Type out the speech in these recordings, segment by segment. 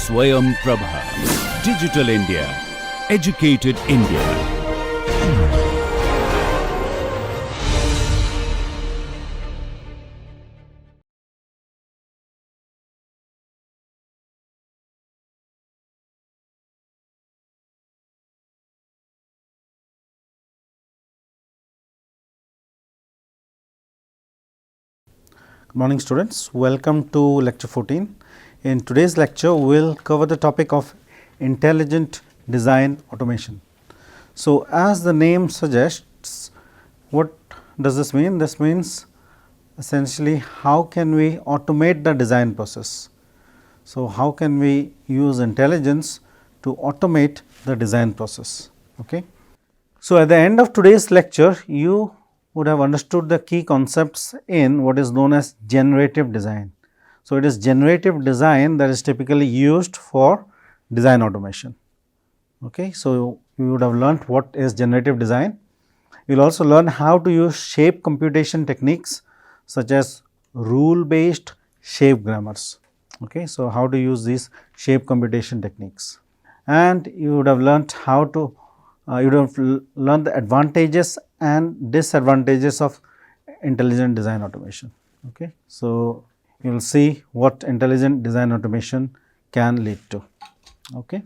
Swayam Prabha. Digital India. Educated India. Good morning students, welcome to lecture 14. In today's lecture, we will cover the topic of intelligent design automation. So, as the name suggests, what does this mean? This means essentially how can we automate the design process. So, how can we use intelligence to automate the design process. Okay. So, at the end of today's lecture, you would have understood the key concepts in what is known as generative design. So, it is generative design that is typically used for design automation. Okay. So, you would have learnt what is generative design. You will also learn how to use shape computation techniques such as rule based shape grammars. Okay. So, how to use these shape computation techniques, and you would have learnt how to you would have learned the advantages and disadvantages of intelligent design automation. Okay. So, you will see what intelligent design automation can lead to. Okay.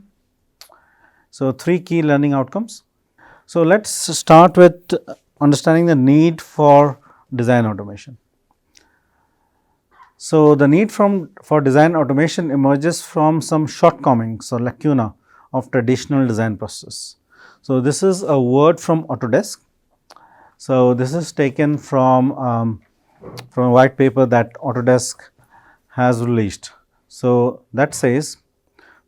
So, three key learning outcomes. So, let us start with understanding the need for design automation. So, the need for design automation emerges from some shortcomings or lacuna of traditional design process. So, this is a word from Autodesk. So, this is taken from a white paper that Autodesk has released. So, that says,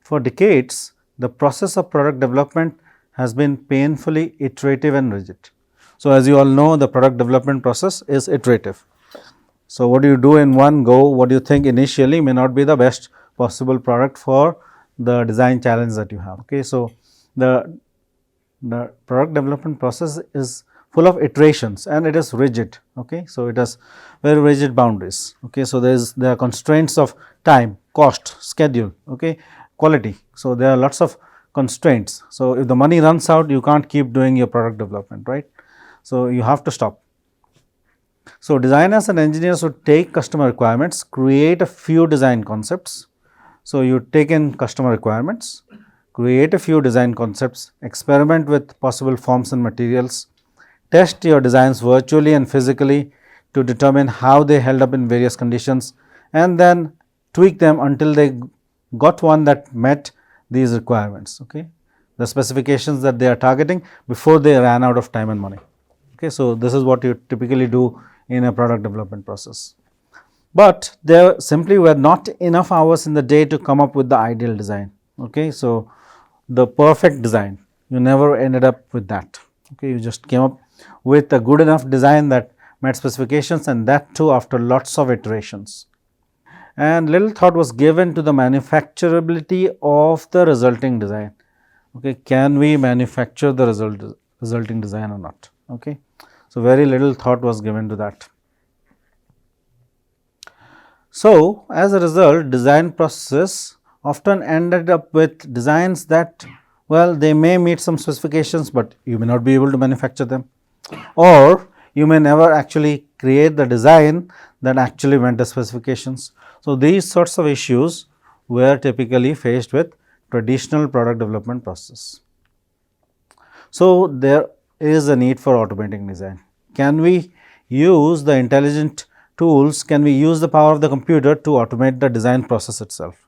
for decades the process of product development has been painfully iterative and rigid. So, as you all know, the product development process is iterative. So, what you do in one go, what you think initially may not be the best possible product for the design challenge that you have. Okay. So, the product development process is full of iterations and it is rigid. Okay. So, it has very rigid boundaries. Okay. So, there are constraints of time, cost, schedule, okay, quality. So, there are lots of constraints. So, if the money runs out, you can't keep doing your product development, right. So, you have to stop. So, designers and engineers would take customer requirements, create a few design concepts. So, you take in customer requirements, create a few design concepts, experiment with possible forms and materials, test your designs virtually and physically to determine how they held up in various conditions, and then tweak them until they got one that met these requirements, okay, the specifications that they are targeting before they ran out of time and money. Okay. So, this is what you typically do in a product development process. But there simply were not enough hours in the day to come up with the ideal design. Okay. So, the perfect design, you never ended up with that. Okay. You just came up with a good enough design that met specifications, and that too after lots of iterations. And little thought was given to the manufacturability of the resulting design. Okay. Can we manufacture the resulting design or not? Okay. So, very little thought was given to that. So, as a result, design process often ended up with designs that, well, they may meet some specifications, but you may not be able to manufacture them, or you may never actually create the design that actually met the specifications. So, these sorts of issues were typically faced with traditional product development process. So, there is a need for automating design. Can we use the intelligent tools, can we use the power of the computer to automate the design process itself?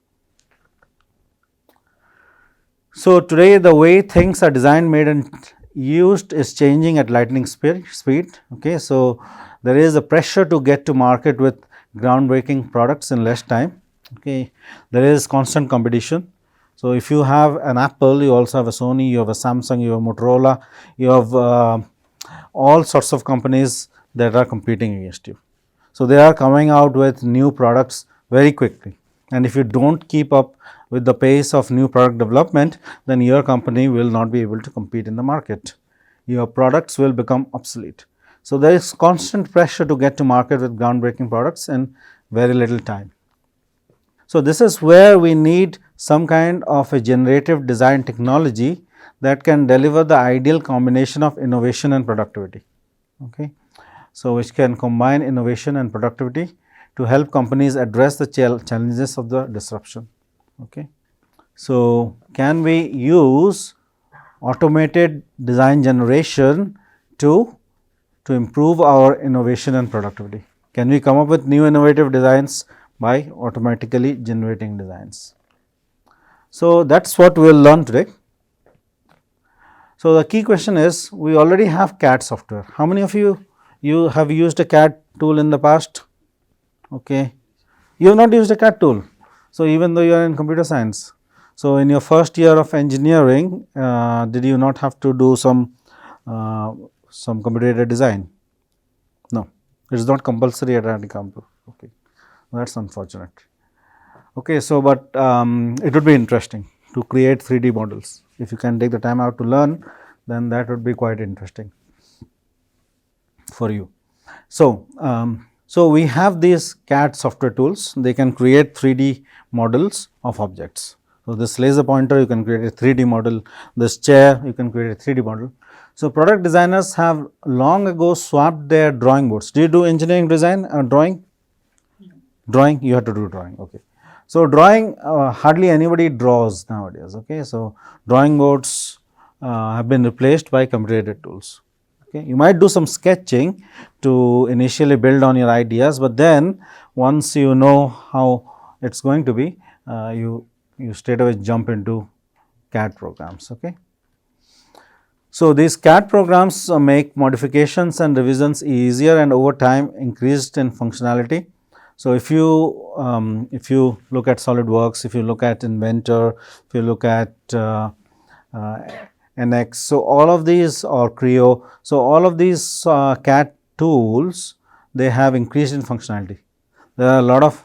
So, today the way things are designed, made and used is changing at lightning speed. Okay. So, there is a pressure to get to market with groundbreaking products in less time. Okay. There is constant competition. So, if you have an Apple, you also have a Sony, you have a Samsung, you have Motorola, you have all sorts of companies that are competing against you. So, they are coming out with new products very quickly, and if you do not keep up with the pace of new product development, then your company will not be able to compete in the market. Your products will become obsolete. So, there is constant pressure to get to market with groundbreaking products in very little time. So, this is where we need some kind of a generative design technology that can deliver the ideal combination of innovation and productivity. Okay. So, which can combine innovation and productivity to help companies address the challenges of the disruption. Okay. So, can we use automated design generation to improve our innovation and productivity? Can we come up with new innovative designs by automatically generating designs? So, that is what we will learn today. So, the key question is, we already have CAD software. How many of you have used a CAD tool in the past? Okay. You have not used a CAD tool. So, even though you are in computer science. So, in your first year of engineering, did you not have to do some computer design? No, it is not compulsory at Kanpur. Okay, that is unfortunate. Okay, so, but it would be interesting to create 3D models. If you can take the time out to learn, then that would be quite interesting for you. So, so we have these CAD software tools, they can create 3D models of objects. So, this laser pointer you can create a 3D model, this chair you can create a 3D model. So, product designers have long ago swapped their drawing boards. Do you do engineering design or drawing? Drawing, you have to do drawing. Okay. So, drawing hardly anybody draws nowadays. Okay. So, drawing boards have been replaced by computer aided tools. Okay. You might do some sketching to initially build on your ideas, but then once you know how it is going to be, you straight away jump into CAD programs. Okay. So, these CAD programs make modifications and revisions easier and over time increased in functionality. So, if you look at SolidWorks, if you look at Inventor, if you look at NX, so all of these, or Creo, so all of these CAD tools, they have increased in functionality. There are a lot of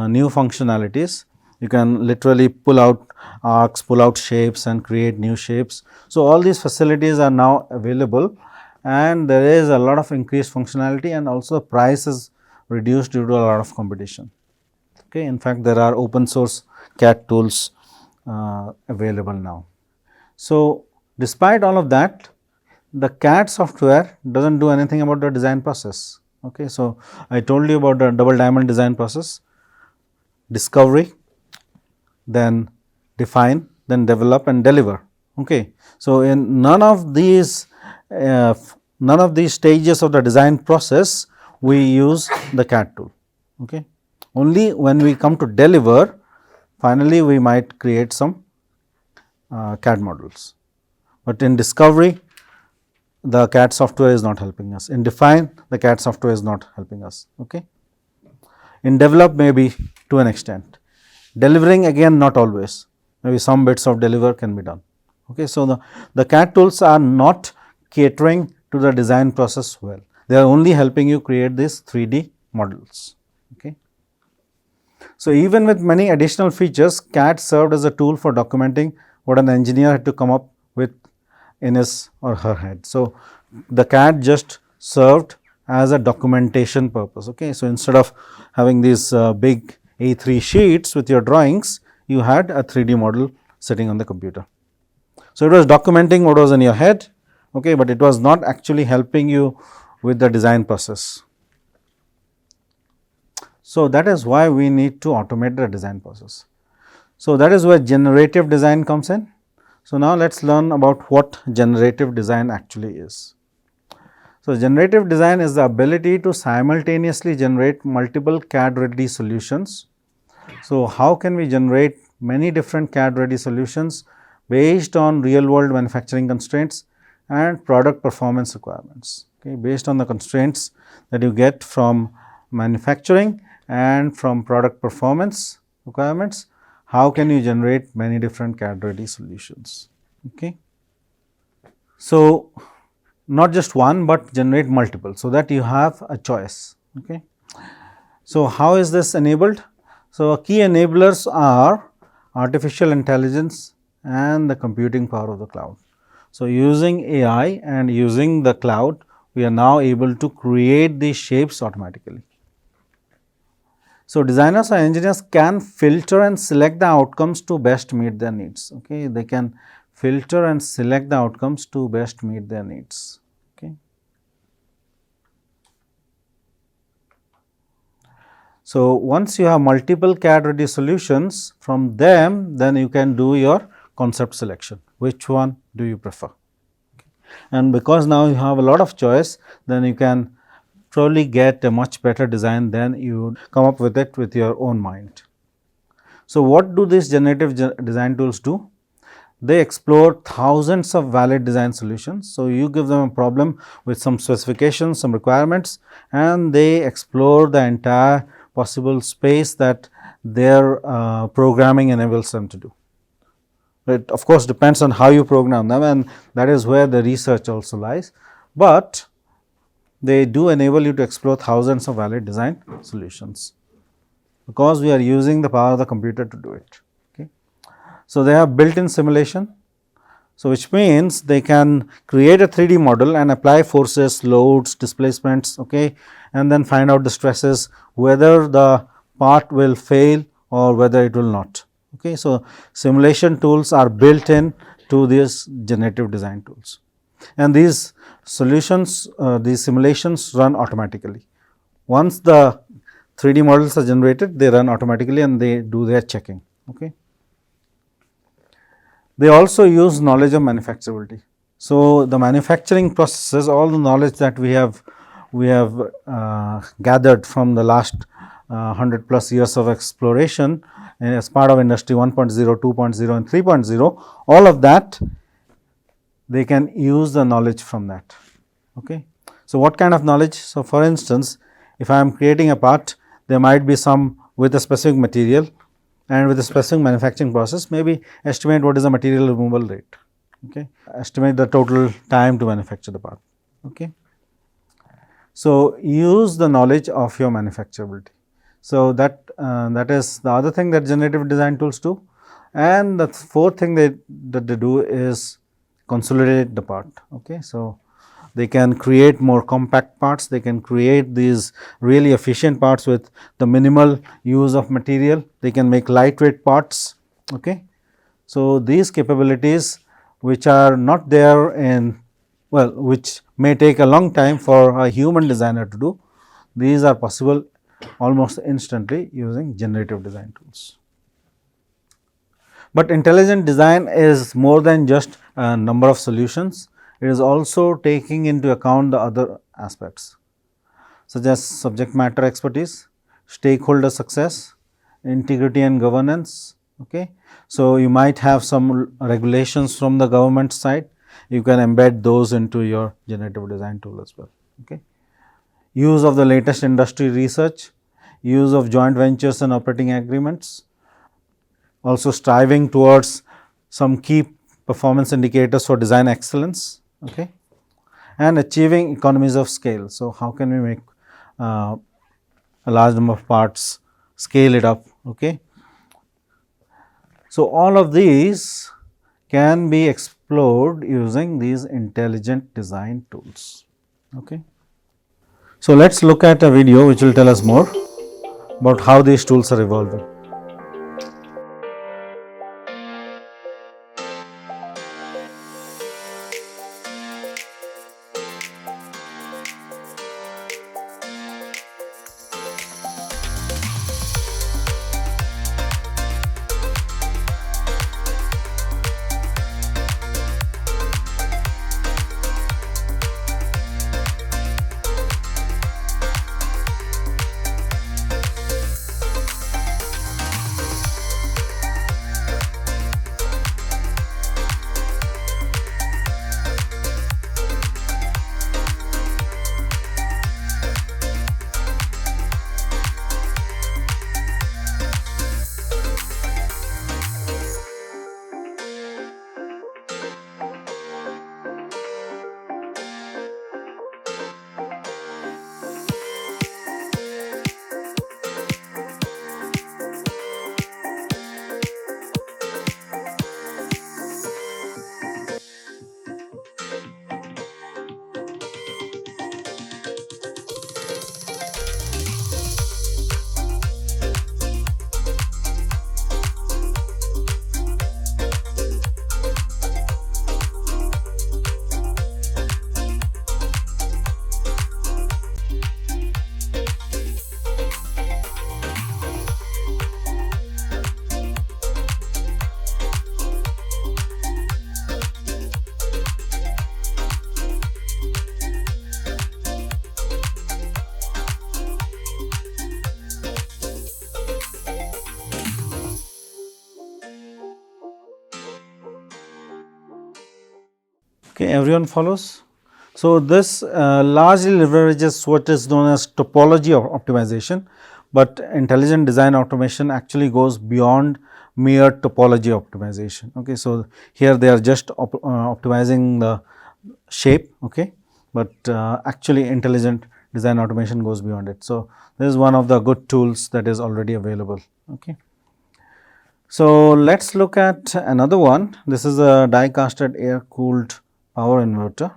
new functionalities. You can literally pull out arcs, pull out shapes and create new shapes. So, all these facilities are now available and there is a lot of increased functionality and also the price is reduced due to a lot of competition. Okay. In fact, there are open source CAD tools available now. So, despite all of that, the CAD software does not do anything about the design process. Okay. So, I told you about the double diamond design process: discovery, then define, then develop and deliver. Okay. So, in none of these stages of the design process we use the CAD tool. Okay. Only when we come to deliver, finally we might create some CAD models, but in discovery the CAD software is not helping us. In define, the CAD software is not helping us. Okay. In develop, maybe to an extent. Delivering, again not always, maybe some bits of deliver can be done. Okay. So, the CAD tools are not catering to the design process well, they are only helping you create these 3D models. Okay. So, even with many additional features, CAD served as a tool for documenting what an engineer had to come up with in his or her head. So, the CAD just served as a documentation purpose. Okay. So, instead of having these big A3 sheets with your drawings, you had a 3D model sitting on the computer. So, it was documenting what was in your head, okay, but it was not actually helping you with the design process. So, that is why we need to automate the design process. So, that is where generative design comes in. So, now let us learn about what generative design actually is. So, generative design is the ability to simultaneously generate multiple CAD ready solutions. So, how can we generate many different CAD ready solutions based on real world manufacturing constraints and product performance requirements, okay, based on the constraints that you get from manufacturing and from product performance requirements, how can you generate many different CAD ready solutions. Okay. So, not just one, but generate multiple, so that you have a choice. Okay. So, how is this enabled? So, key enablers are artificial intelligence and the computing power of the cloud. So, using AI and using the cloud, we are now able to create these shapes automatically. So, designers or engineers can filter and select the outcomes to best meet their needs. Okay. They can filter and select the outcomes to best meet their needs. Okay. So, once you have multiple CAD ready solutions, from them then you can do your concept selection, which one do you prefer. Okay. And because now you have a lot of choice, then you can probably get a much better design than you come up with it with your own mind. So, what do these generative design tools do? They explore thousands of valid design solutions. So, you give them a problem with some specifications, some requirements, and they explore the entire possible space that their programming enables them to do. It of course depends on how you program them, and that is where the research also lies, but they do enable you to explore thousands of valid design solutions, because we are using the power of the computer to do it. Okay. So, they have built in simulation. So, which means they can create a 3D model and apply forces, loads, displacements, okay, and then find out the stresses, whether the part will fail or whether it will not. Okay. So, simulation tools are built in to these generative design tools, and these solutions, these simulations run automatically. Once the 3D models are generated, they run automatically and they do their checking. Okay. They also use knowledge of manufacturability. So, the manufacturing processes, all the knowledge that we have gathered from the last 100 plus years of exploration as part of industry 1.0, 2.0 and 3.0, all of that they can use the knowledge from that. Okay. So, what kind of knowledge? So, for instance, if I am creating a part, there might be some with a specific material and with a specific manufacturing process, maybe estimate what is the material removal rate, okay, estimate the total time to manufacture the part. Okay. So, use the knowledge of your manufacturability. So, that is the other thing that generative design tools do, and the fourth thing that they do is consolidate the part. Okay. So, they can create more compact parts, they can create these really efficient parts with the minimal use of material, they can make lightweight parts. Okay. So, these capabilities which are not there in, well, which may take a long time for a human designer to do, these are possible almost instantly using generative design tools. But intelligent design is more than just a number of solutions. It is also taking into account the other aspects, such as subject matter expertise, stakeholder success, integrity and governance. Okay. So, you might have some regulations from the government side, you can embed those into your generative design tool as well. Okay. Use of the latest industry research, use of joint ventures and operating agreements, also striving towards some key performance indicators for design excellence. Okay. And achieving economies of scale. So, how can we make a large number of parts, scale it up. Okay. So, all of these can be explored using these intelligent design tools. Okay. So, let us look at a video which will tell us more about how these tools are evolving. Okay, everyone follows. So, this largely leverages what is known as topology optimization, but intelligent design automation actually goes beyond mere topology optimization. Okay. So, here they are just optimizing the shape, okay, but actually intelligent design automation goes beyond it. So, this is one of the good tools that is already available. Okay. So, let us look at another one. This is a die casted air cooled power inverter.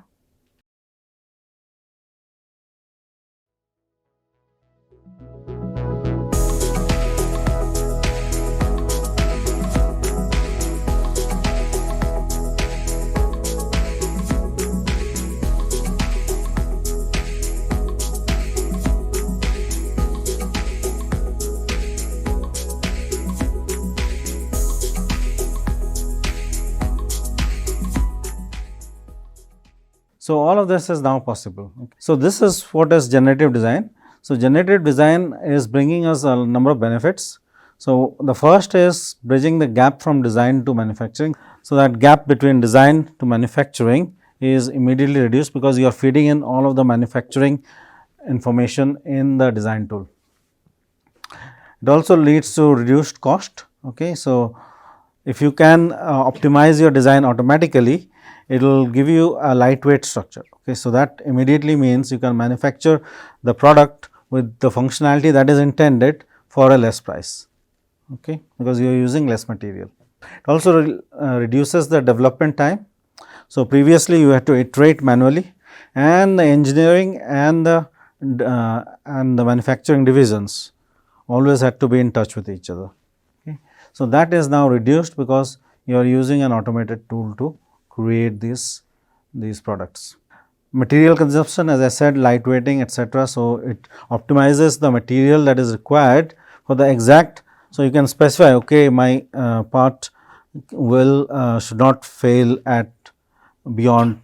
So, all of this is now possible. Okay. So, this is what is generative design. So, generative design is bringing us a number of benefits. So, the first is bridging the gap from design to manufacturing. So, that gap between design to manufacturing is immediately reduced because you are feeding in all of the manufacturing information in the design tool. It also leads to reduced cost. Okay. So, if you can optimize your design automatically, it will give you a lightweight structure. Okay. So, that immediately means you can manufacture the product with the functionality that is intended for a less price, okay, because you are using less material. It also reduces the development time. So, previously you had to iterate manually, and the engineering and the manufacturing divisions always had to be in touch with each other. Okay. So, that is now reduced because you are using an automated tool to create these products. Material consumption, as I said, lightweighting, etc. So, it optimizes the material that is required for the exact. So, you can specify, okay, my part will should not fail at beyond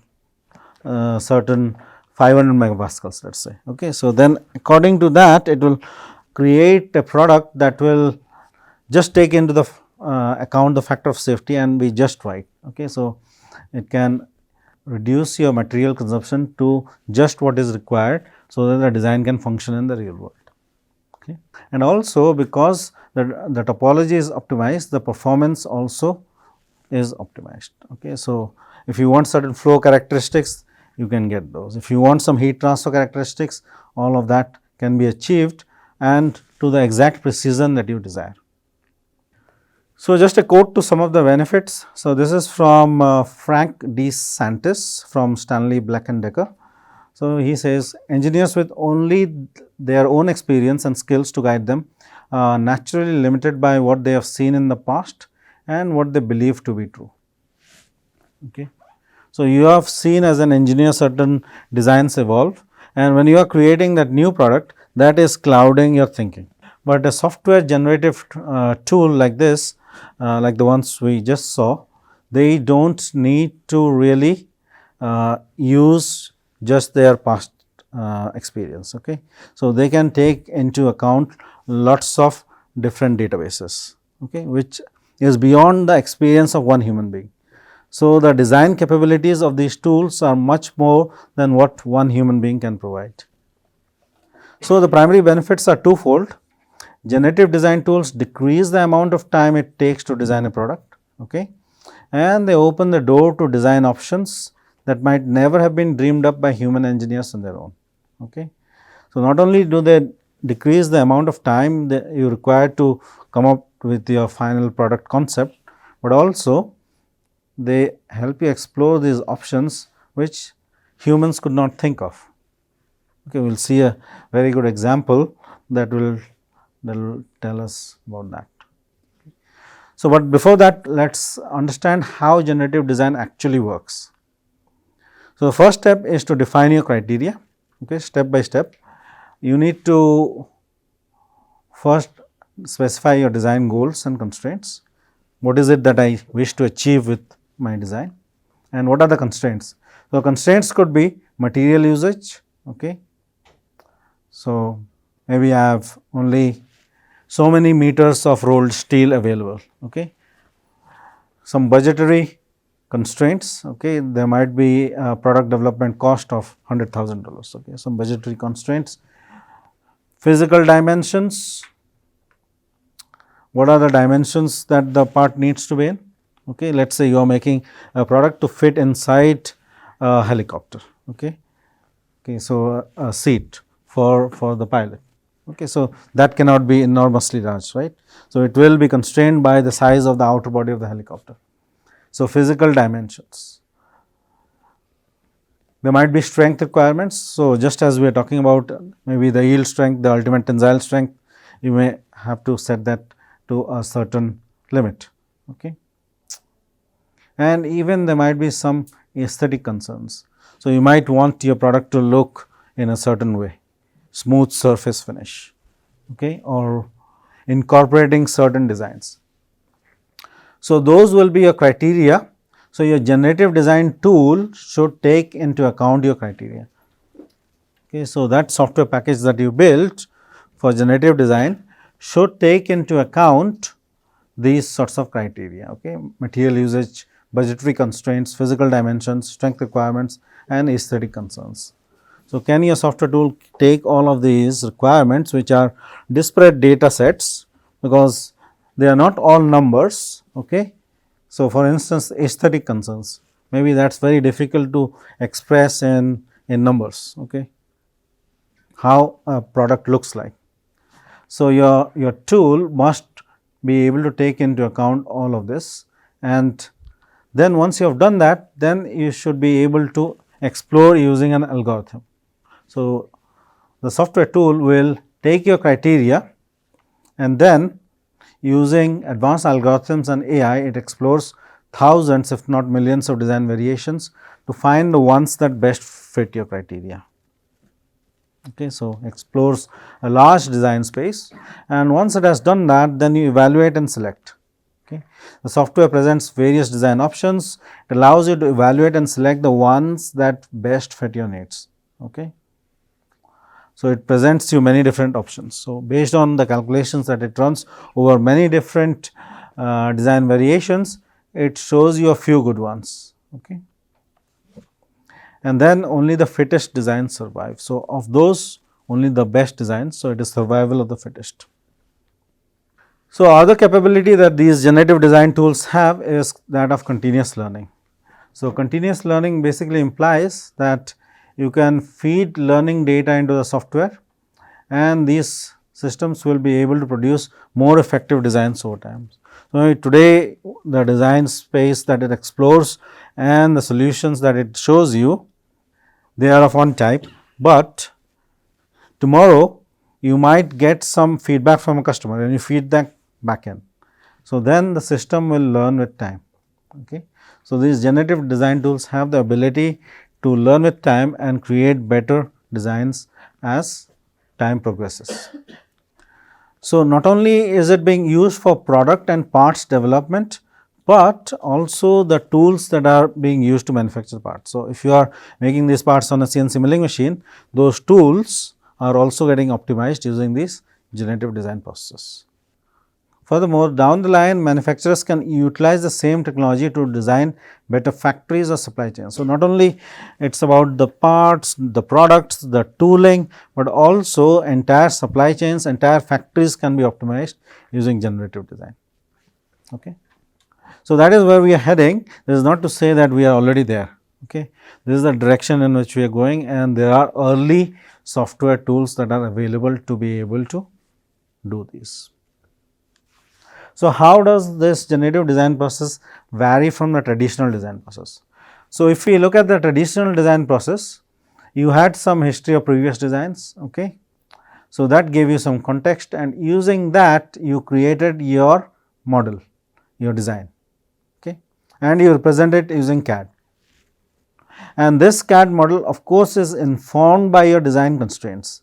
certain 500 megapascals, let us say. Okay. So, then according to that, it will create a product that will just take into the account the factor of safety and be just right. Okay. So, it can reduce your material consumption to just what is required, so that the design can function in the real world. Okay. And also, because the topology is optimized, the performance also is optimized. Okay. So, if you want certain flow characteristics, you can get those. If you want some heat transfer characteristics, all of that can be achieved and to the exact precision that you desire. So, just a quote to some of the benefits. So, this is from Frank D. Santis from Stanley Black and Decker. So, he says engineers with only their own experience and skills to guide them are naturally limited by what they have seen in the past and what they believe to be true. Okay. So, you have seen as an engineer certain designs evolve, and when you are creating that new product, that is clouding your thinking. But a software generative tool like this, like the ones we just saw, they do not need to really use just their past experience. Okay. So, they can take into account lots of different databases, okay, which is beyond the experience of one human being. So, the design capabilities of these tools are much more than what one human being can provide. So, the primary benefits are twofold. Generative design tools decrease the amount of time it takes to design a product, okay, and they open the door to design options that might never have been dreamed up by human engineers on their own. Okay. So, not only do they decrease the amount of time that you require to come up with your final product concept, but also they help you explore these options which humans could not think of. Okay, we will see a very good example that will tell us about that. So, but before that, let us understand how generative design actually works. So, the first step is to define your criteria, okay, step by step. You need to first specify your design goals and constraints. What is it that I wish to achieve with my design, and what are the constraints? So, constraints could be material usage. Okay. So, maybe I have only so many meters of rolled steel available. Okay. Some budgetary constraints. Okay, there might be a product development cost of $100,000. Okay, some budgetary constraints. Physical dimensions. What are the dimensions that the part needs to be in? Okay, let us say you are making a product to fit inside a helicopter. Okay, so a seat for the pilot. Okay, so that cannot be enormously large, right? So it will be constrained by the size of the outer body of the helicopter. So physical dimensions. There might be strength requirements. So just as we are talking about maybe the yield strength, the ultimate tensile strength, you may have to set that to a certain limit. Okay, and even there might be some aesthetic concerns. So you might want your product to look in a certain way, smooth surface finish, okay, or incorporating certain designs. So those will be your criteria. So your generative design tool should take into account your criteria. Okay, so that software package that you built for generative design should take into account these sorts of criteria. Okay, material usage, budgetary constraints, physical dimensions, strength requirements, and aesthetic concerns. So can your software tool take all of these requirements, which are disparate data sets, because they are not all numbers. Okay. So for instance, aesthetic concerns, maybe that is very difficult to express in numbers. Okay, how a product looks like. So your tool must be able to take into account all of this, and then once you have done that, then you should be able to explore using an algorithm. So the software tool will take your criteria, and then using advanced algorithms and AI, it explores thousands if not millions of design variations to find the ones that best fit your criteria. Okay, so explores a large design space, and once it has done that, then you evaluate and select. Okay. The software presents various design options. It allows you to evaluate and select the ones that best fit your needs. Okay. So it presents you many different options. So based on the calculations that it runs over many different design variations, it shows you a few good ones. Okay. And then only the fittest designs survive. So of those, only the best designs. So it is survival of the fittest. So other capability that these generative design tools have is that of continuous learning. So continuous learning basically implies that you can feed learning data into the software, and these systems will be able to produce more effective designs over time. So today the design space that it explores and the solutions that it shows you, they are of one type, but tomorrow you might get some feedback from a customer and you feed that back in. So then the system will learn with time. Okay. So these generative design tools have the ability to learn with time and create better designs as time progresses. So not only is it being used for product and parts development, but also the tools that are being used to manufacture parts. So if you are making these parts on a CNC milling machine, those tools are also getting optimized using these generative design processes. Furthermore, down the line, manufacturers can utilize the same technology to design better factories or supply chains. So not only it is about the parts, the products, the tooling, but also entire supply chains, entire factories can be optimized using generative design. Okay. So that is where we are heading. This is not to say that we are already there. Okay. This is the direction in which we are going, and there are early software tools that are available to be able to do this. So how does this generative design process vary from the traditional design process? So if we look at the traditional design process, you had some history of previous designs. Okay. So that gave you some context, and using that you created your model, your design. Okay. And you represent it using CAD. And this CAD model of course is informed by your design constraints.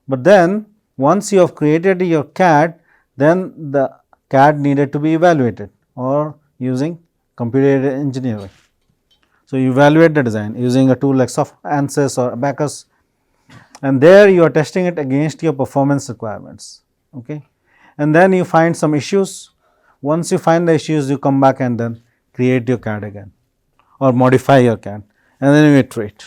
But then once you have created your CAD, then the CAD needed to be evaluated or using computer engineering. So you evaluate the design using a tool like ANSYS or Abacus, and there you are testing it against your performance requirements. Okay. And then you find some issues. Once you find the issues, you come back and then create your CAD again or modify your CAD, and then you iterate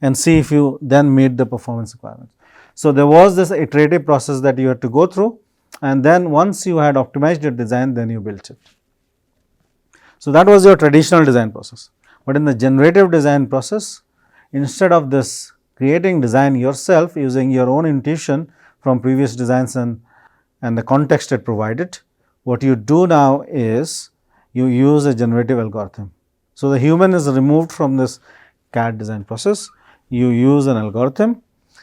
and see if you then meet the performance requirements. So, there was this iterative process that you had to go through, and then once you had optimized your design, then you built it. So, that was your traditional design process, but in the generative design process, instead of this creating design yourself using your own intuition from previous designs and the context it provided, what you do now is you use a generative algorithm. So, the human is removed from this CAD design process, you use an algorithm,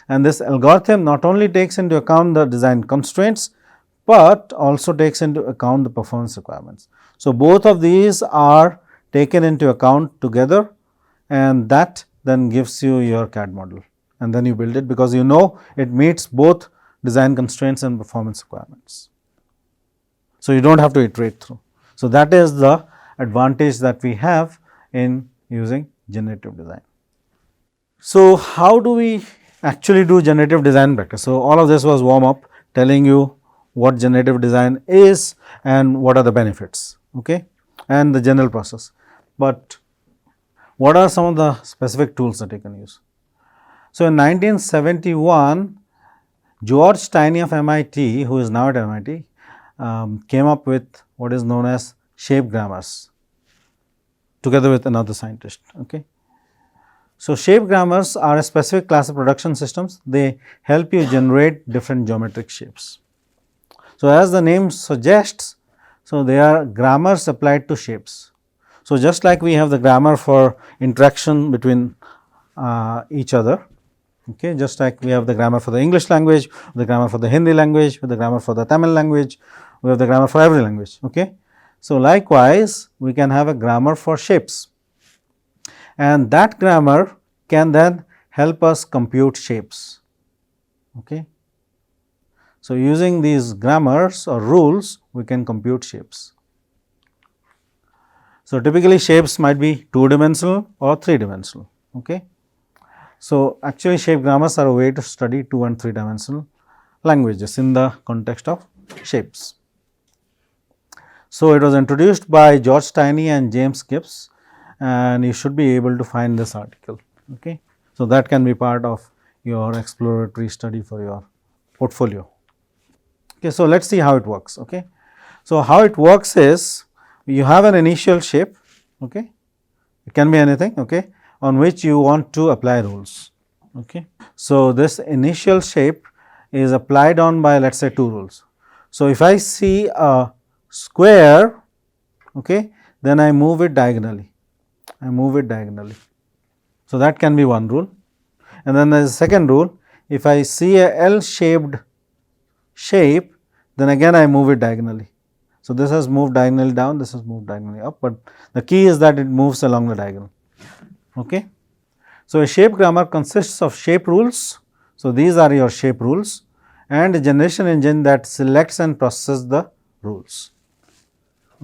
and this algorithm not only takes into account the design constraints, but also takes into account the performance requirements. So, both of these are taken into account together, and that then gives you your CAD model, and then you build it, because you know it meets both design constraints and performance requirements. So, you do not have to iterate through. So, that is the advantage that we have in using generative design. So, how do we actually do generative design practice? So, all of this was warm up telling you what generative design is and what are the benefits, okay, and the general process. But what are some of the specific tools that you can use? So, in 1971, George Tiny of MIT, who is now at MIT, came up with what is known as shape grammars together with another scientist. Okay. So, shape grammars are a specific class of production systems. They help you generate different geometric shapes. So, as the name suggests, so they are grammars applied to shapes. So, just like we have the grammar for interaction between each other, okay, just like we have the grammar for the English language, the grammar for the Hindi language, the grammar for the Tamil language, we have the grammar for every language. Okay. So, likewise, we can have a grammar for shapes, and that grammar can then help us compute shapes. Okay. So, using these grammars or rules, we can compute shapes. So, typically shapes might be 2-dimensional or 3-dimensional. Okay. So, actually shape grammars are a way to study 2 and 3-dimensional languages in the context of shapes. So, it was introduced by George Tiny and James Gibbs, and you should be able to find this article. Okay. So, that can be part of your exploratory study for your portfolio. Okay. So, let us see how it works. Okay. So, how it works is you have an initial shape, okay. It can be anything, okay, on which you want to apply rules. Okay. So, this initial shape is applied on by, let us say, 2 rules. So, if I see a square, okay, then I move it diagonally, So, that can be one rule, and then there is a second rule, if I see a L shaped shape, then again I move it diagonally. So, this has moved diagonally down, this has moved diagonally up, but the key is that it moves along the diagonal. Okay. So, a shape grammar consists of shape rules. So, these are your shape rules, and a generation engine that selects and processes the rules.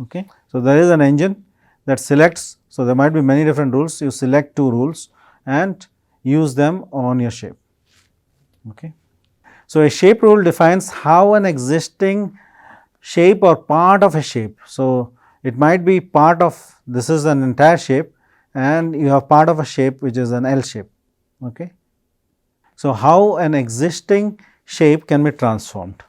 Okay. So, there is an engine that selects. So, there might be many different rules, you select 2 rules and use them on your shape. Okay. So, a shape rule defines how an existing shape or part of a shape. So, it might be part of, this is an entire shape, and you have part of a shape which is an L shape. Okay. So, how an existing shape can be transformed.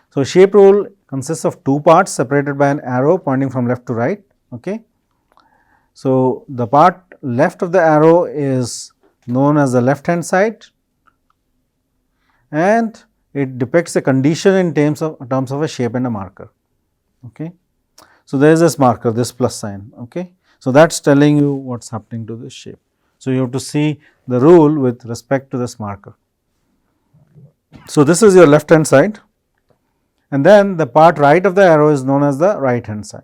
So, shape rule consists of 2 parts separated by an arrow pointing from left to right. Okay. So, the part left of the arrow is known as the left hand side, and it depicts a condition in terms of a shape and a marker. Okay. So, there is this marker, this plus sign. Okay. So, that is telling you what is happening to this shape. So, you have to see the rule with respect to this marker. So, this is your left hand side, and then the part right of the arrow is known as the right hand side.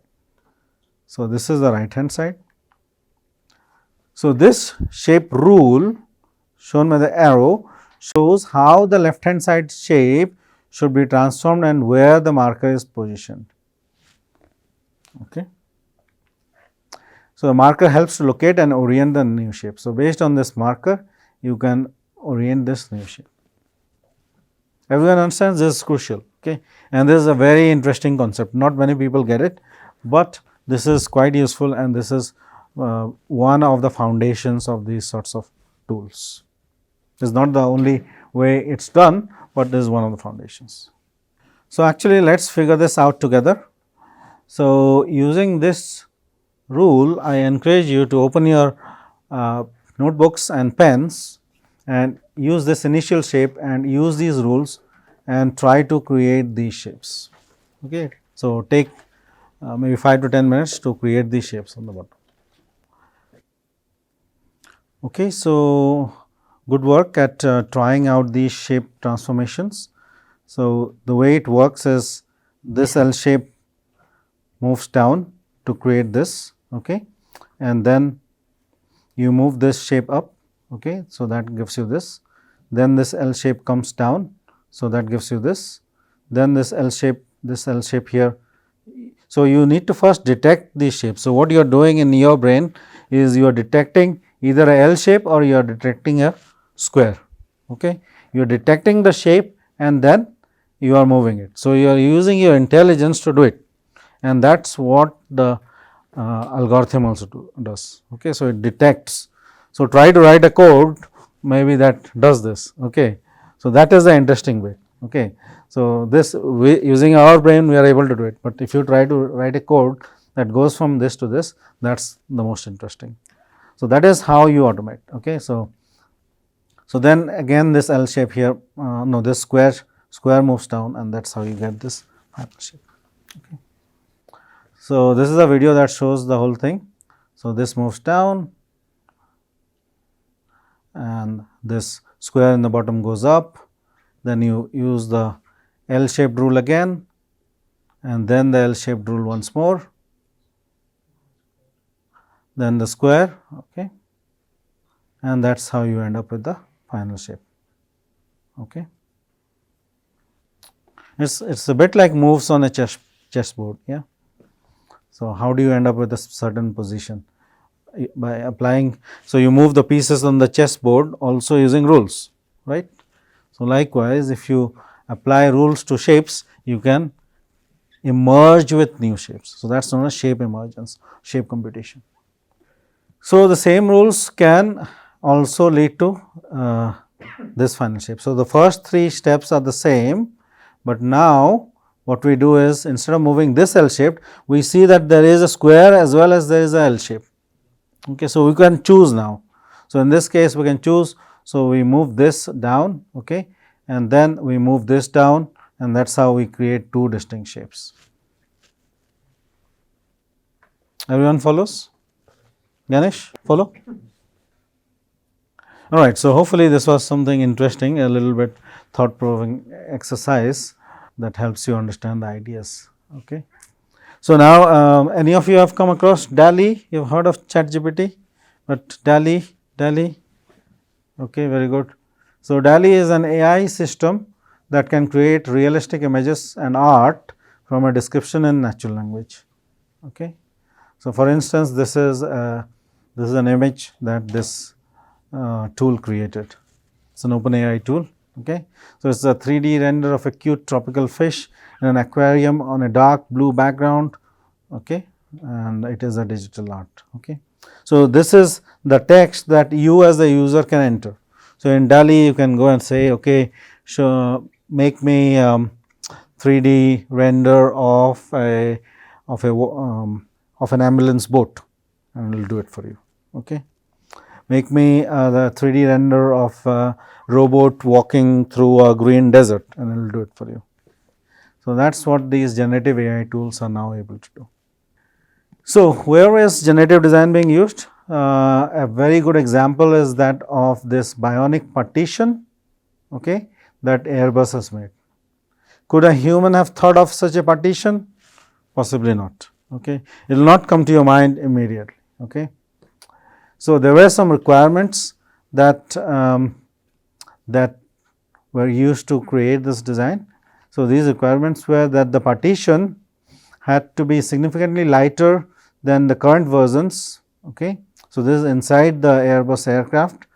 So, this is the right hand side. So, this shape rule shown by the arrow shows how the left hand side shape should be transformed and where the marker is positioned. Okay. So, the marker helps to locate and orient the new shape. So, based on this marker, you can orient this new shape. Everyone understands this is crucial, okay, and this is a very interesting concept. Not many people get it, but this is quite useful, and this is one of the foundations of these sorts of tools. It is not the only way it is done, but this is one of the foundations. So, actually let us figure this out together. So, using this rule, I encourage you to open your notebooks and pens and use this initial shape and use these rules and try to create these shapes. Okay. So, take maybe 5 to 10 minutes to create these shapes on the bottom. Okay. So, good work at trying out these shape transformations. So, the way it works is this L shape moves down to create this, okay, and then you move this shape up, okay. So, that gives you this, then this L shape comes down, so that gives you this, then this L shape here. So, you need to first detect these shapes. So, what you are doing in your brain is you are detecting either a L shape or you are detecting a square, okay. You are detecting the shape and then you are moving it. So, you are using your intelligence to do it, and that is what the algorithm also does. Okay. So, it detects. So, try to write a code maybe that does this. Okay. So, that is the interesting bit. Okay. So, this using our brain we are able to do it, but if you try to write a code that goes from this to this, that is the most interesting. So, that is how you automate. Okay. So, then again this L shape here, no, this square moves down, and that is how you get this final shape. Okay. So, this is a video that shows the whole thing. So, this moves down and this square in the bottom goes up, then you use the L shaped rule again and then the L shaped rule once more, then the square, okay, and that is how you end up with the final shape. Okay. It's a bit like moves on a chessboard. Yeah. So, how do you end up with a certain position? By applying, so you move the pieces on the chessboard also using rules, right. So, likewise if you apply rules to shapes, you can emerge with new shapes. So, that is known as shape emergence, shape computation. So, the same rules can also lead to this final shape. So, the first 3 steps are the same, but now what we do is instead of moving this L shaped, we see that there is a square as well as there is a L shape. Okay. So, we can choose now. So, in this case we can choose. So, we move this down, okay, and then we move this down, and that is how we create 2 distinct shapes. Everyone follows? Ganesh, follow? All right. So, hopefully, this was something interesting, a little bit thought provoking exercise that helps you understand the ideas. Okay. So, now any of you have come across DALL-E? You have heard of ChatGPT, but DALL-E, okay, very good. So, DALL-E is an AI system that can create realistic images and art from a description in natural language. Okay. So, for instance, this is an image that this tool created. It is an OpenAI tool. Okay. So, it is a 3D render of a cute tropical fish in an aquarium on a dark blue background, okay, and it is a digital art. Okay. So, this is the text that you as the user can enter. So, in DALL-E you can go and say, okay, make me 3D render of an ambulance boat, and it will do it for you. Okay. Make me the 3D render of a robot walking through a green desert, and it will do it for you. So, that is what these generative AI tools are now able to do. So, where is generative design being used? A very good example is that of this bionic partition, okay, that Airbus has made. Could a human have thought of such a partition? Possibly not. Okay. It will not come to your mind immediately. Okay. So, there were some requirements that were used to create this design. So, these requirements were that the partition had to be significantly lighter than the current versions. Okay. So, this is inside the Airbus aircraft,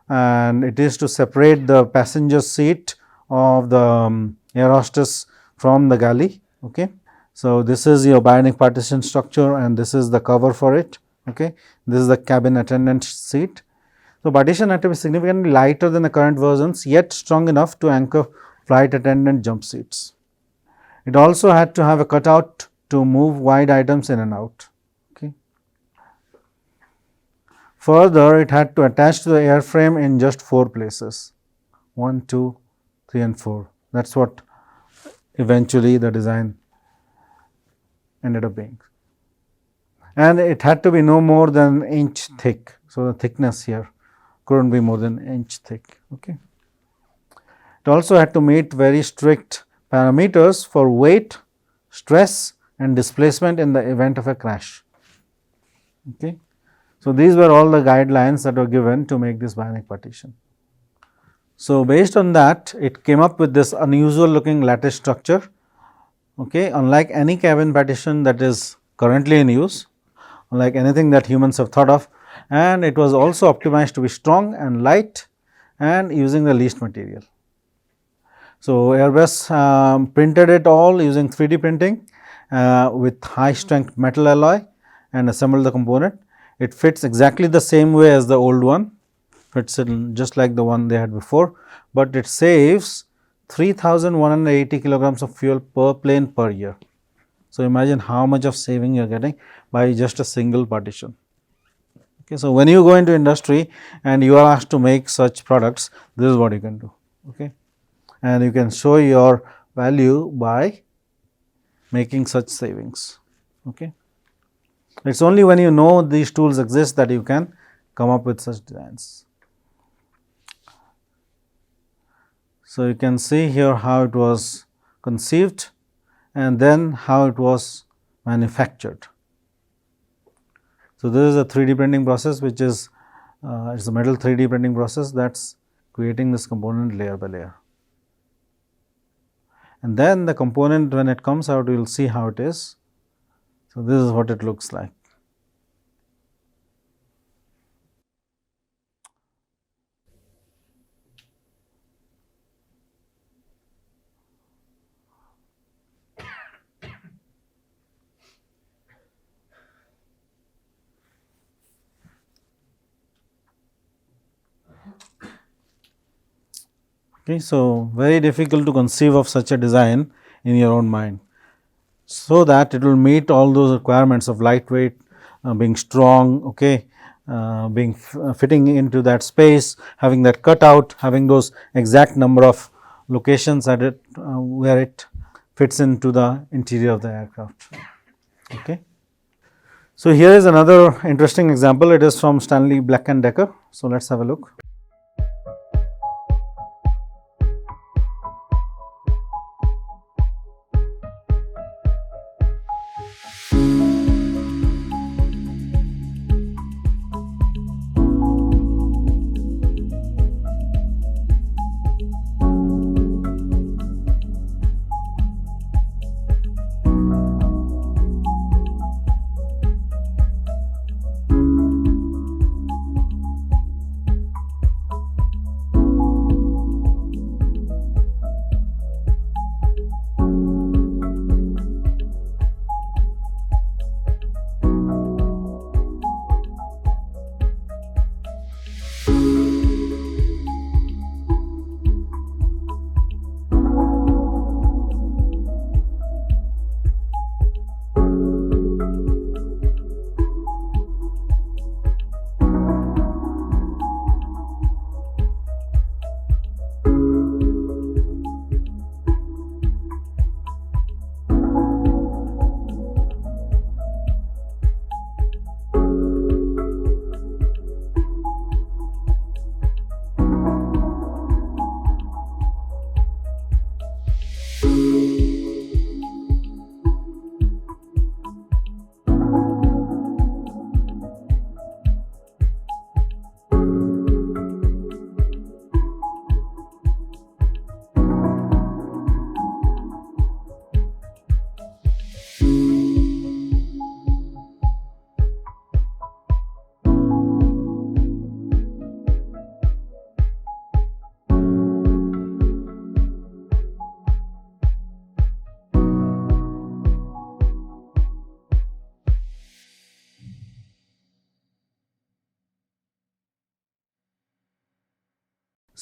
and it is to separate the passenger seat of the air hostess from the galley. Okay. So, this is your bionic partition structure and this is the cover for it. Okay. This is the cabin attendant seat. So, partition had to be significantly lighter than the current versions, yet strong enough to anchor flight attendant jump seats. It also had to have a cutout to move wide items in and out. Okay. Further, it had to attach to the airframe in just 4 places, 1, 2, 3 and 4. That is what eventually the design ended up being. And it had to be no more than an inch thick. So, the thickness here could not be more than an inch thick. Okay. It also had to meet very strict parameters for weight, stress and displacement in the event of a crash. Okay. So, these were all the guidelines that were given to make this bionic partition. So, based on that, it came up with this unusual looking lattice structure. Okay. Unlike any cabin partition that is currently in use, unlike anything that humans have thought of, and it was also optimized to be strong and light and using the least material. So, Airbus printed it all using 3D printing with high strength metal alloy and assembled the component. It fits exactly the same way as the old one, fits in just like the one they had before, but it saves 3180 kilograms of fuel per plane per year. So, imagine how much of saving you are getting by just a single partition. Okay. So, when you go into industry and you are asked to make such products, this is what you can do. Okay. And you can show your value by making such savings. Okay. It is only when you know these tools exist that you can come up with such designs. So, you can see here how it was conceived and then how it was manufactured. So, this is a 3D printing process which is it is a metal 3D printing process that is creating this component layer by layer. And then the component, when it comes out, you will see how it is. So, this is what it looks like. Okay. So, very difficult to conceive of such a design in your own mind, so that it will meet all those requirements of lightweight, being strong, okay, being fitting into that space, having that cutout, having those exact number of locations at it where it fits into the interior of the aircraft. Okay. So, here is another interesting example. It is from Stanley Black and Decker. So, let us have a look.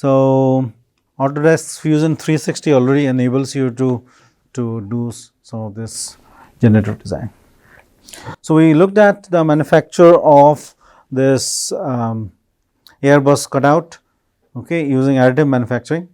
So, Autodesk Fusion 360 already enables you to do some of this generative design. So, we looked at the manufacture of this Airbus cutout, okay, using additive manufacturing,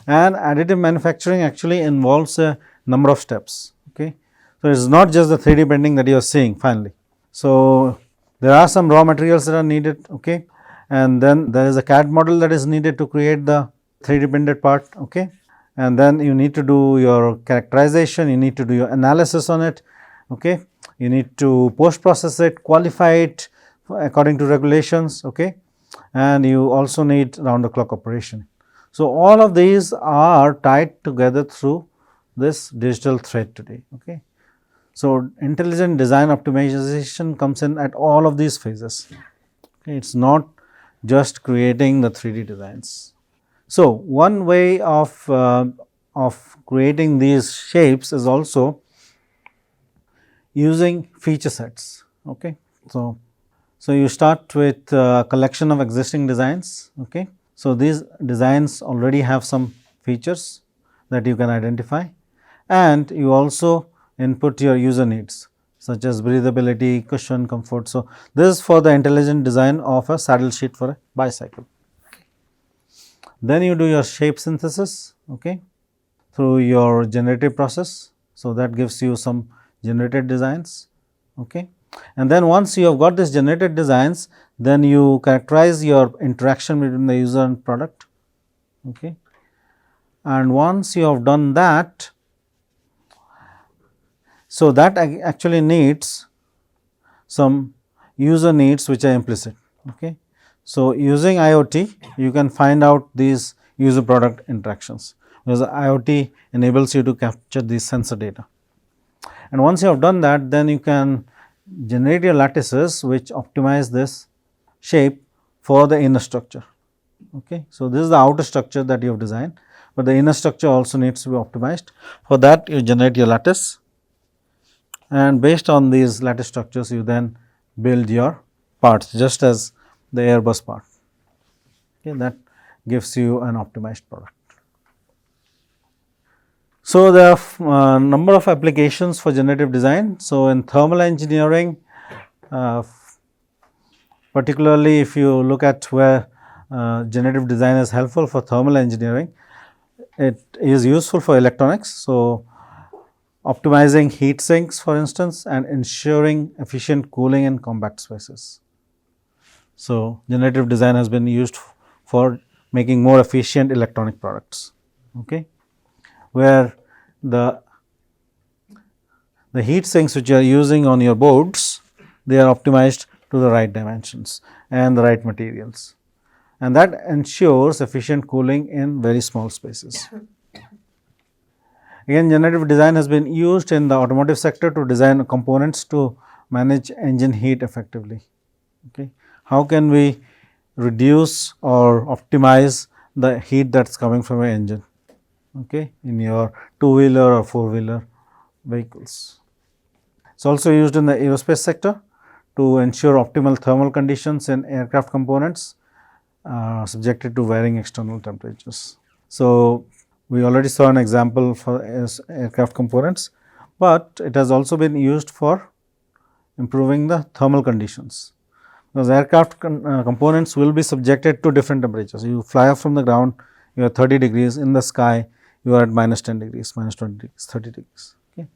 and additive manufacturing actually involves a number of steps. Okay. So, it is not just the 3D printing that you are seeing finally. So, there are some raw materials that are needed, okay, and then there is a CAD model that is needed to create the 3D printed part, okay, and then you need to do your characterization, you need to do your analysis on it, okay, you need to post process it, qualify it according to regulations, okay, and you also need round the clock operation. So, all of these are tied together through this digital thread today. Okay. So, intelligent design optimization comes in at all of these phases. Okay. It is not just creating the 3D designs. So, one way of creating these shapes is also using feature sets. Okay. So, you start with a collection of existing designs. Okay. So, these designs already have some features that you can identify, and you also input your user needs such as breathability, cushion, comfort. So, this is for the intelligent design of a saddle sheet for a bicycle. Then you do your shape synthesis, okay, through your generative process. So, that gives you some generated designs, okay. And then once you have got this generated designs, then you characterize your interaction between the user and product, okay. And once you have done that, so that actually needs some user needs which are implicit, okay. So, using IoT you can find out these user product interactions, because IoT enables you to capture these sensor data. And once you have done that, then you can generate your lattices which optimize this shape for the inner structure. Okay. So, this is the outer structure that you have designed, but the inner structure also needs to be optimized. For that you generate your lattice, and based on these lattice structures you then build your parts, just as the Airbus part. Okay. That gives you an optimized product. So, there are number of applications for generative design. So, in thermal engineering, particularly if you look at where generative design is helpful for thermal engineering, it is useful for electronics. So, optimizing heat sinks for instance, and ensuring efficient cooling in compact spaces. So, generative design has been used for making more efficient electronic products, okay, where the heat sinks which you are using on your boards, they are optimized to the right dimensions and the right materials, and that ensures efficient cooling in very small spaces. Again, generative design has been used in the automotive sector to design components to manage engine heat effectively. Okay. How can we reduce or optimize the heat that is coming from an engine, okay, in your two-wheeler or four-wheeler vehicles. It is also used in the aerospace sector to ensure optimal thermal conditions in aircraft components subjected to varying external temperatures. So, we already saw an example for aircraft components, but it has also been used for improving the thermal conditions, because aircraft components will be subjected to different temperatures. You fly off from the ground, you are 30 degrees, in the sky you are at minus 10 degrees, minus 20 degrees, 30 degrees. Okay.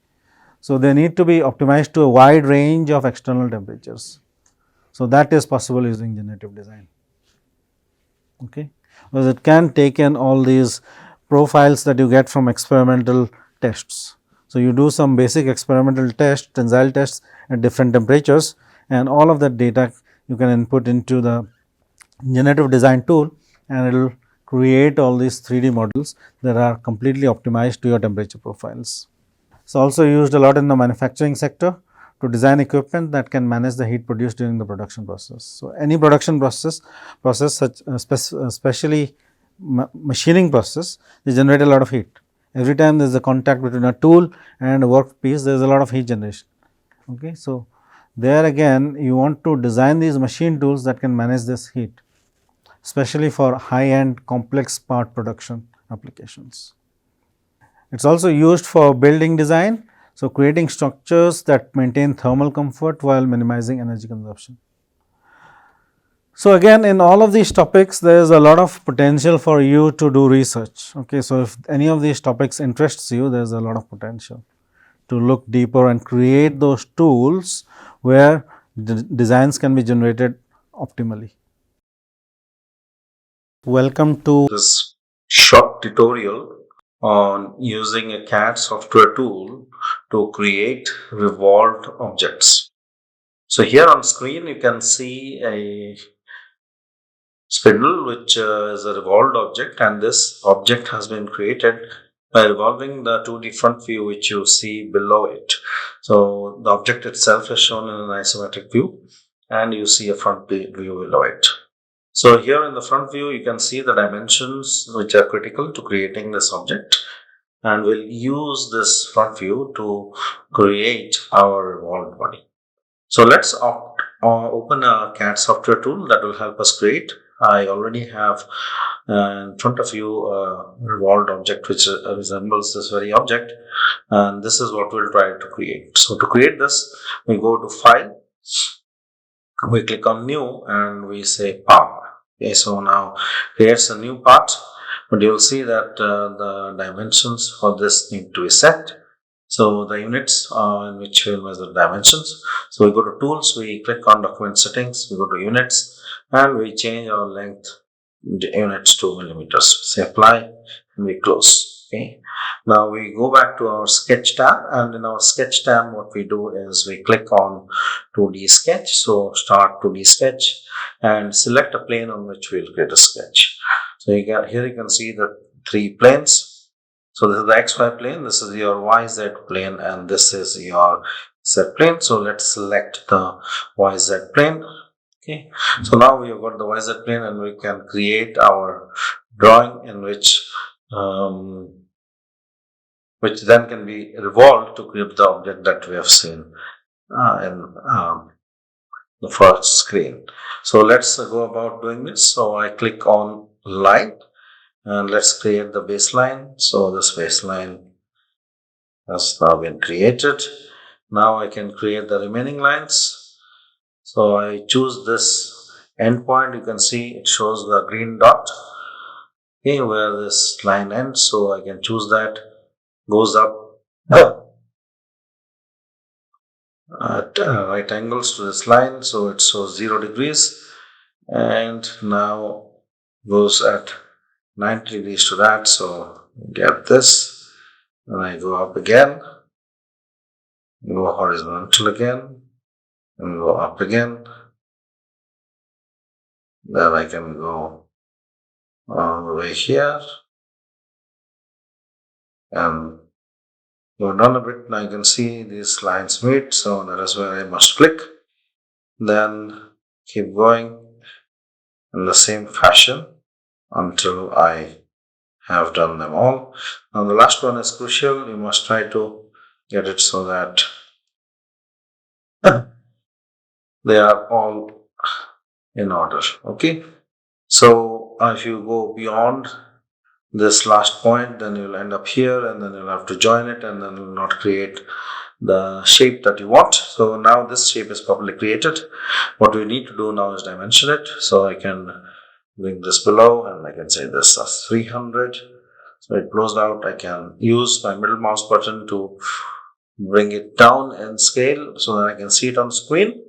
So, they need to be optimized to a wide range of external temperatures. So, that is possible using generative design, okay, because it can take in all these profiles that you get from experimental tests. So, you do some basic experimental tests, tensile tests at different temperatures, and all of that data you can input into the generative design tool, and it will create all these 3D models that are completely optimized to your temperature profiles. It is also used a lot in the manufacturing sector to design equipment that can manage the heat produced during the production process. So, any production process such especially machining process, they generate a lot of heat. Every time there is a contact between a tool and a workpiece, there is a lot of heat generation. Okay. So, there again you want to design these machine tools that can manage this heat. especially for high-end complex part production applications. It is also used for building design, so creating structures that maintain thermal comfort while minimizing energy consumption. So, again in all of these topics there is a lot of potential for you to do research. Okay. So, if any of these topics interests you, there is a lot of potential to look deeper and create those tools where designs can be generated optimally. Welcome to this short tutorial on using a CAD software tool to create revolved objects. So here on screen you can see a spindle which is a revolved object, and this object has been created by revolving the two different view which you see below it. So the object itself is shown in an isometric view and you see a front view below it. So here in the front view, you can see the dimensions which are critical to creating this object, and we'll use this front view to create our revolved body. So let's open a CAD software tool that will help us create. I already have in front of you a revolved object which resembles this very object, and this is what we'll try to create. So to create this, we go to File, we click on New, and we say Path. Okay, so now here's a new part, but you'll see that the dimensions for this need to be set. So the units in which we'll measure dimensions. So we go to Tools, we click on Document Settings, we go to Units, and we change our length units to millimeters. Say Apply, and we close. Okay. Now we go back to our Sketch tab, and in our Sketch tab, what we do is we click on 2D Sketch. So start 2D Sketch and select a plane on which we'll create a sketch. So here you can see the three planes. So this is the XY plane, this is your YZ plane, and this is your Z plane. So let's select the YZ plane. Okay. So now we have got the YZ plane, and we can create our drawing in which then can be revolved to create the object that we have seen in the first screen. So let's go about doing this. So I click on Line, and let's create the baseline. So this baseline has now been created. Now I can create the remaining lines. So I choose this endpoint. You can see it shows the green dot, okay, where this line ends. So I can choose that, goes up at right angles to this line, so it shows 0 degrees, and now goes at 90 degrees to that. So get this, and I go up again, go horizontal again, and go up again. Then I can go all the way here and go down a bit. Now you can see these lines meet, so that is where I must click. Then keep going in the same fashion until I have done them all. Now the last one is crucial. You must try to get it so that they are all in order. Okay. So if you go beyond this last point, then you'll end up here, and then you'll have to join it, and then you'll not create the shape that you want. So now this shape is properly created. What we need to do now is dimension it. So I can bring this below, and I can say this as 300. So it closed out. I can use my middle mouse button to bring it down in scale so that I can see it on screen.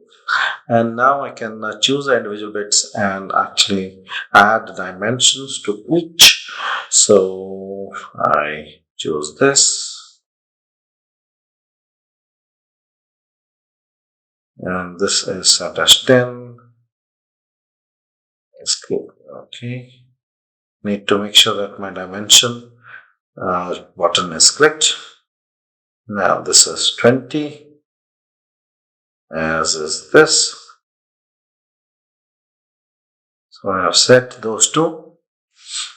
And now I can choose the individual bits and actually add dimensions to each. So I choose this, and this is set as 10. Okay. Need to make sure that my dimension button is clicked. Now this is 20, as is this. So I have set those two.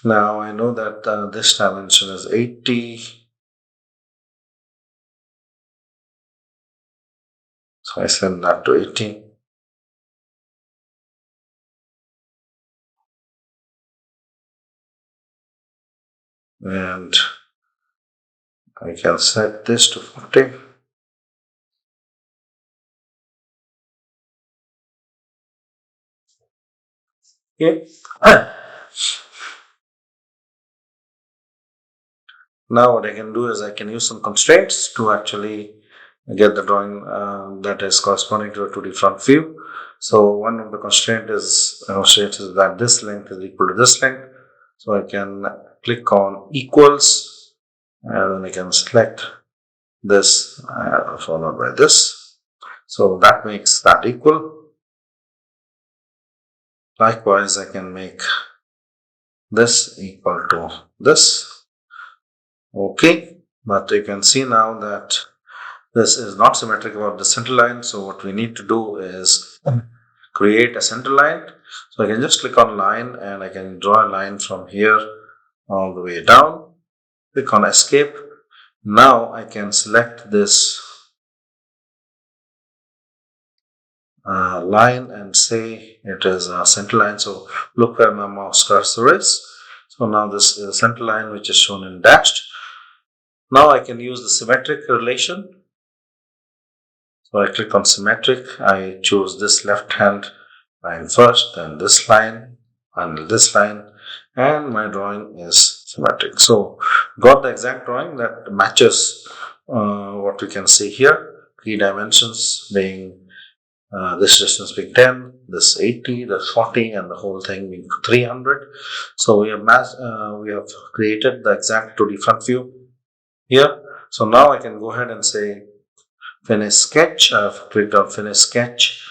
Now I know that this dimension is 80. So I send that to 80. and I can set this to 40. Okay. Now what I can do is I can use some constraints to actually get the drawing that is corresponding to a 2D front view. So one of the constraints is that this length is equal to this length. So I can click on equals and then I can select this followed by this. So that makes that equal. Likewise, I can make this equal to this. Okay, but you can see now that this is not symmetric about the center line. So what we need to do is create a center line. So I can just click on line and I can draw a line from here all the way down. Click on escape. Now I can select this line and say it is a center line. So look where my mouse cursor is. So now this is a center line which is shown in dashed. Now I can use the symmetric relation. So I click on symmetric. I choose this left hand line first, then this line, and this line, and my drawing is symmetric. So got the exact drawing that matches what we can see here. Key dimensions being this distance being 10, this 80, this 40, and the whole thing being 300. So we have created the exact 2D front view here. So now I can go ahead and say finish sketch. I've clicked on finish sketch.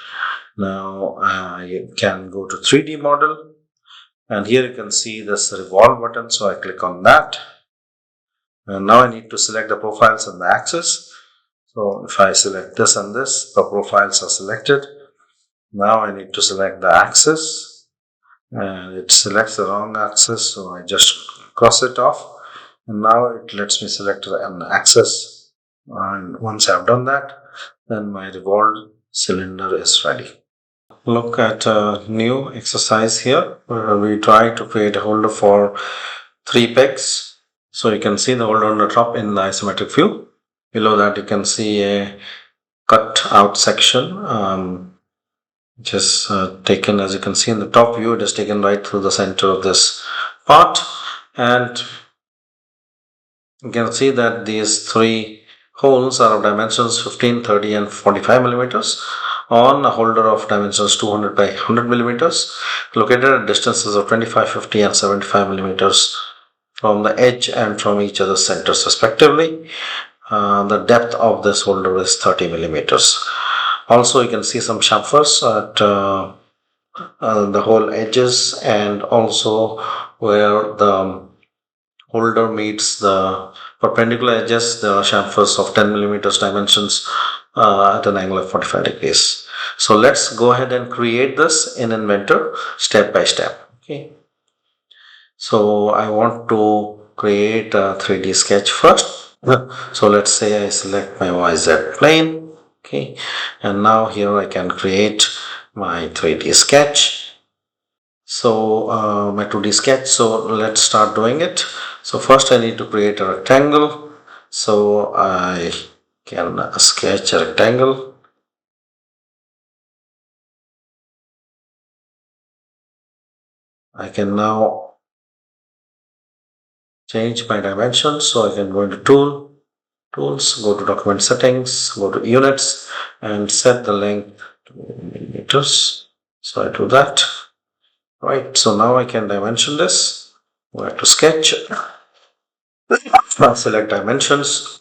Now you can go to 3D model, and here you can see this revolve button. So I click on that, and now I need to select the profiles and the axis. So if I select this and this, the profiles are selected. Now I need to select the axis, and it selects the wrong axis, so I just cross it off, and now it lets me select an axis. And once I've done that, then my revolved cylinder is ready. Look at a new exercise here where we try to create a holder for 3 pegs. So you can see the holder on the top in the isometric view. Below that you can see a cut out section which is taken, as you can see in the top view, it is taken right through the center of this part, and you can see that these 3 holes are of dimensions 15, 30 and 45 millimeters on a holder of dimensions 200 by 100 millimeters located at distances of 25, 50 and 75 millimeters from the edge and from each other's centers respectively. The depth of this holder is 30 millimeters. Also, you can see some chamfers at the whole edges and also where the holder meets the perpendicular edges. There are chamfers of 10 millimeters dimensions at an angle of 45 degrees. So let's go ahead and create this in Inventor step by step. Okay. So I want to create a 3D sketch first. So let's say I select my YZ plane. Okay. And now here I can create my 3D sketch. So my 2D sketch. So let's start doing it. So first I need to create a rectangle. So I can sketch a rectangle. I can now change my dimensions. So I can go into tools, go to document settings, go to units and set the length to millimeters. So I do that. Right. So now I can dimension this. Go to sketch. Now select dimensions.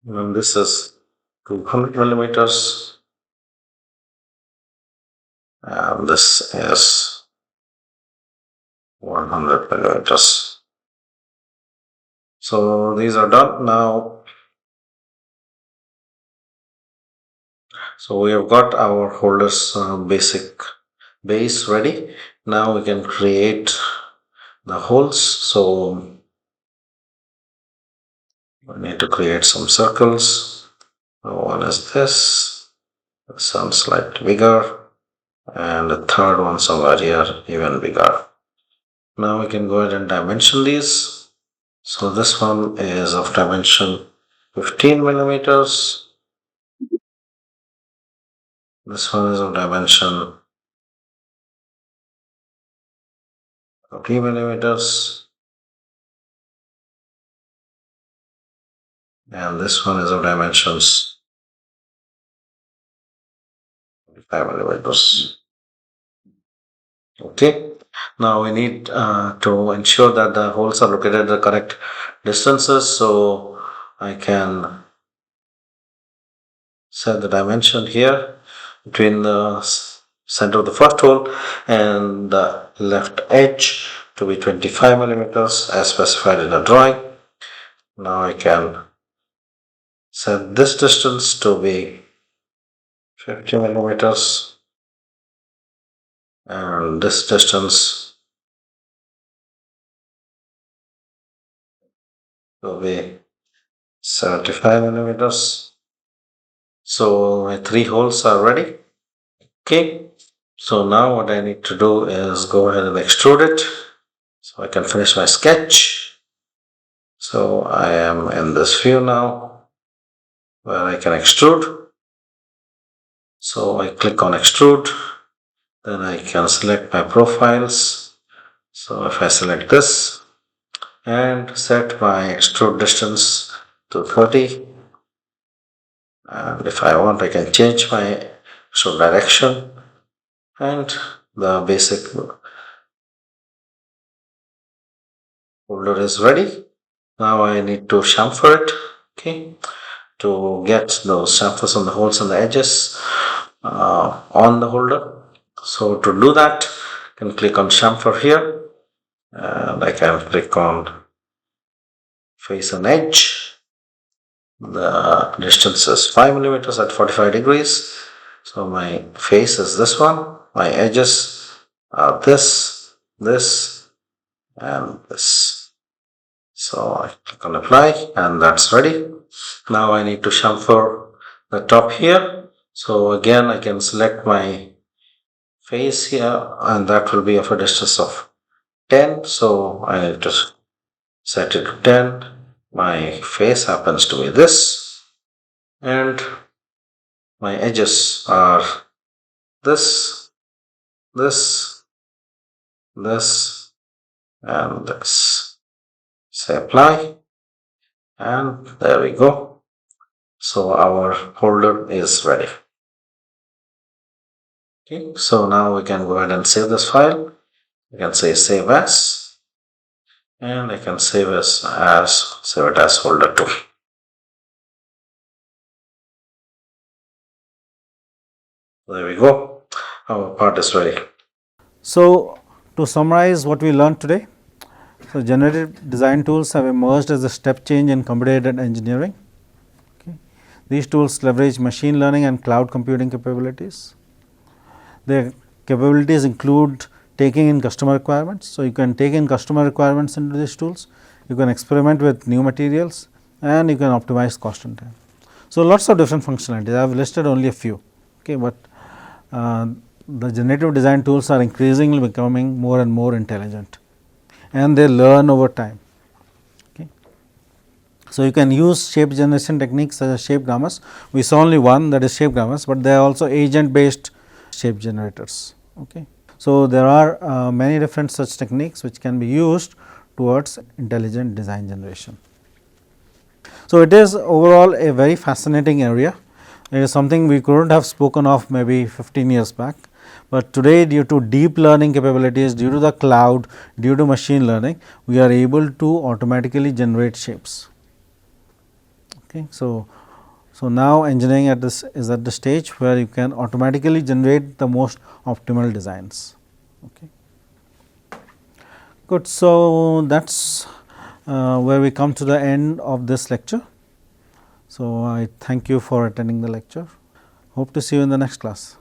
And this is 200 millimeters. And this is 100 millimeters. So these are done now. So we have got our holders basic base ready. Now we can create the holes. So we need to create some circles. One is this one slightly bigger, and the third one somewhere here even bigger. Now we can go ahead and dimension these. So this one is of dimension 15 millimeters. This one is of dimension 30 millimeters. And this one is of dimensions 5 millimeters. Okay. Now we need to ensure that the holes are located at the correct distances. So I can set the dimension here between the center of the first hole and the left edge to be 25 millimeters as specified in the drawing. Now I can set this distance to be 50 millimeters and this distance to be 75 millimeters. So my 3 holes are ready. Okay, so now what I need to do is go ahead and extrude it so I can finish my sketch. So I am in this view now where I can extrude. So I click on extrude, then I can select my profiles. So if I select this and set my extrude distance to 30, and if I want I can change my extrude direction, and the basic folder is ready. Now I need to chamfer it, okay, to get those chamfers on the holes and the edges on the holder. So to do that, I can click on chamfer here, and I can click on face and edge. The distance is 5 millimeters at 45 degrees. So my face is this one, my edges are this, and this. So I click on apply and that's ready. Now I need to chamfer the top here. So again I can select my face here and that will be of a distance of 10. So I need to set it to 10. My face happens to be this and my edges are this, and this. Say apply and there we go. So our holder is ready. Okay, so now we can go ahead and save this file. I can say save as, and I can save it as holder 2. There we go. Our part is ready. So to summarize what we learned today, so generative design tools have emerged as a step change in computer-aided engineering. Okay. These tools leverage machine learning and cloud computing capabilities. Their capabilities include taking in customer requirements. So, you can take in customer requirements into these tools, you can experiment with new materials and you can optimize cost and time. So, lots of different functionalities. I have listed only a few, okay, but the generative design tools are increasingly becoming more and more intelligent and they learn over time. Okay. So, you can use shape generation techniques such as shape grammars. We saw only one, that is shape grammars, but there are also agent based shape generators. Okay. So, there are many different such techniques which can be used towards intelligent design generation. So, it is overall a very fascinating area. It is something we could not have spoken of maybe 15 years back, but today due to deep learning capabilities, due to the cloud, due to machine learning, we are able to automatically generate shapes. Okay. So, now engineering is at the stage where you can automatically generate the most optimal designs. Okay. Good. So, that is where we come to the end of this lecture. So, I thank you for attending the lecture. Hope to see you in the next class.